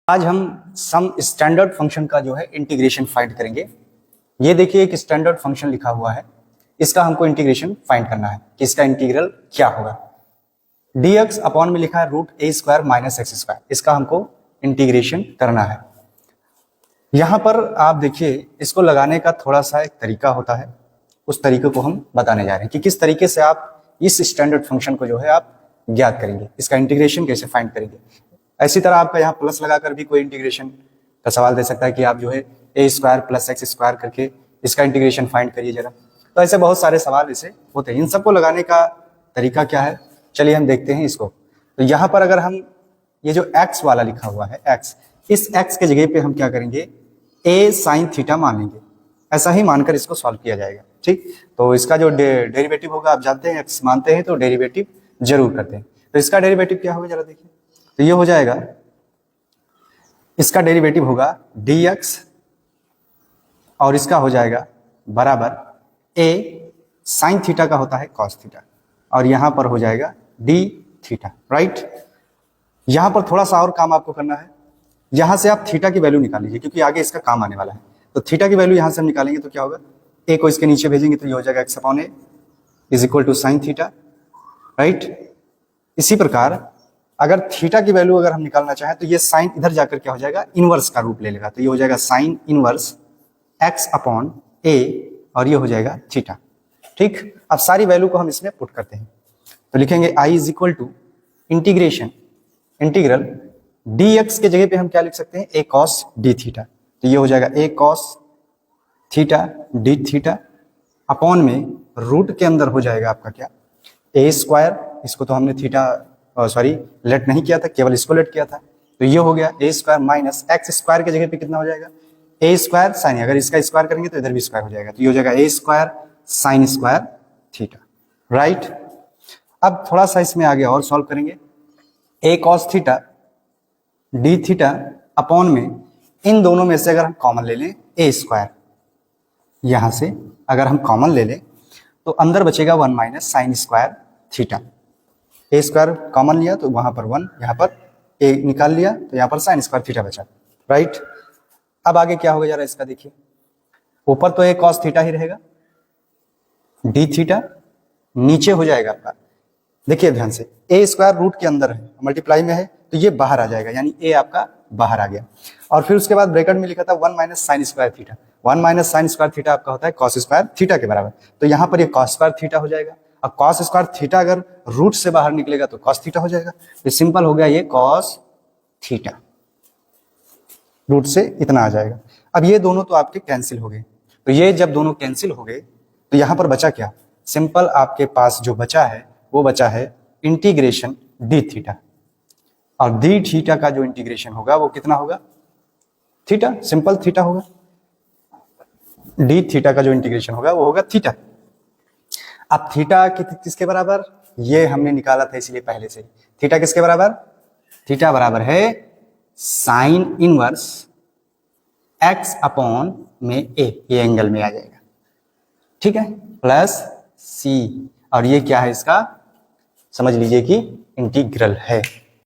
आज हम सम standard function का जो है इंटीग्रेशन फाइंड करेंगे। ये देखिए एक स्टैंडर्ड फंक्शन लिखा हुआ है, इसका हमको इंटीग्रेशन फाइंड करना है कि इसका इंटीग्रल क्या होगा। dx अपॉन में लिखा है रूट ए स्क्वायर माइनस एक्स स्क्वायर, इसका हमको इंटीग्रेशन करना है। यहां पर आप देखिए इसको लगाने का थोड़ा सा एक तरीका होता है, उस तरीके को हम बताने जा रहे हैं कि किस तरीके से आप इस स्टैंडर्ड फंक्शन को जो है आप ज्ञात करेंगे, इसका इंटीग्रेशन कैसे फाइंड करेंगे। ऐसी तरह आपका यहाँ प्लस लगाकर भी कोई इंटीग्रेशन का सवाल दे सकता है कि आप जो है ए स्क्वायर प्लस एक्स स्क्वायर करके इसका इंटीग्रेशन फाइंड करिए जरा। तो ऐसे बहुत सारे सवाल ऐसे होते हैं। इन सबको लगाने का तरीका क्या है, चलिए हम देखते हैं इसको। तो यहाँ पर अगर हम ये जो एक्स वाला लिखा हुआ है एक्स, इस एक्स के जगह पे हम क्या करेंगे ए साइन थीटा मान लेंगे, ऐसा ही मानकर इसको सॉल्व किया जाएगा। ठीक, तो इसका जो डेरिवेटिव होगा आप जानते हैं, एक्स मानते हैं तो डेरिवेटिव जरूर करते हैं। तो इसका डेरिवेटिव क्या होगा जरा देखिए, तो ये हो जाएगा, इसका डेरिवेटिव होगा dx और इसका हो जाएगा बराबर a साइन थीटा का होता है कॉस थीटा और यहां पर हो जाएगा d थीटा। राइट, यहां पर थोड़ा सा और काम आपको करना है, यहां से आप थीटा की वैल्यू निकाल लीजिए क्योंकि आगे इसका काम आने वाला है। तो थीटा की वैल्यू यहां से हम निकालेंगे तो क्या होगा, a को इसके नीचे भेजेंगे तो ये हो जाएगा x upon a is equal to sine theta. Right, इसी प्रकार अगर थीटा की वैल्यू अगर हम निकालना चाहें तो ये साइन इधर जाकर क्या हो जाएगा, इनवर्स का रूप ले लेगा। तो ये हो जाएगा sine inverse x upon a और ये हो जाएगा थीटा। ठीक, अब सारी वैल्यू को हम इसमें पुट करते हैं तो लिखेंगे i is equal to integration integral dx के जगह पे हम क्या लिख सकते हैं, a cos d थीटा। तो ये हो जाएगा a cos theta d theta upon में रूट के अंदर हो जाएगा आपका क्या a स्क्वायर, इसको तो हमने थीटा सॉरी लेट नहीं किया था, केवल इसको लेट किया था। तो ये हो गया ए स्क्वायर माइनस एक्स स्क्वायर के जगह पे कितना हो जाएगा ए स्क्वायर साइन, अगर इसका स्क्वायर करेंगे तो इधर भी स्क्वायर हो जाएगा। तो ये हो जाएगा A square sine square theta. Right, अब थोड़ा सा इसमें आगे और सॉल्व करेंगे, A cos theta D theta upon में इन दोनों में से अगर हम कॉमन ले लें ए स्क्वायर, यहां से अगर हम कॉमन ले लें तो अंदर बचेगा 1 माइनस साइन स्क्वायर थीटा। ए स्क्वायर कॉमन लिया तो वहां पर 1, यहाँ पर ए निकाल लिया तो यहाँ पर साइन स्क्वायर थीटा बचा। राइट, अब आगे क्या होगा जरा इसका देखिए, ऊपर तो ए कॉस थीटा ही रहेगा, डी थीटा नीचे हो जाएगा आपका, देखिए ध्यान से ए स्क्वायर रूट के अंदर है मल्टीप्लाई में है तो ये बाहर आ जाएगा, यानी ए आपका बाहर आ गया। और फिर उसके बाद ब्रैकेट में लिखा था 1 minus sign square theta, 1 minus sign square theta आपका होता है कॉस स्क्वायर थीटा के बराबर। तो यहाँ पर ये कॉस स्क्वायर थीटा हो जाएगा। अब कॉस स्क्वायर थीटा अगर रूट से बाहर निकलेगा तो कॉस थीटा हो जाएगा। तो सिंपल हो गया ये कॉस थीटा, रूट से इतना आ जाएगा। अब ये दोनों तो आपके कैंसिल हो गए, तो ये जब दोनों कैंसिल हो गए तो यहां पर बचा क्या, सिंपल आपके पास जो बचा है वो बचा है इंटीग्रेशन डी थीटा। और डी थीटा का जो इंटीग्रेशन होगा वो कितना होगा, थीटा, सिंपल थीटा होगा। डी थीटा का जो इंटीग्रेशन होगा वो होगा थीटा। अब थीटा किसके बराबर, ये हमने निकाला था इसलिए पहले से। थीटा किसके बराबर, थीटा बराबर है साइन इनवर्स एक्स अपॉन में ए, ये एंगल में आ जाएगा। ठीक है, प्लस सी, और ये क्या है इसका, समझ लीजिए कि इंटीग्रल है।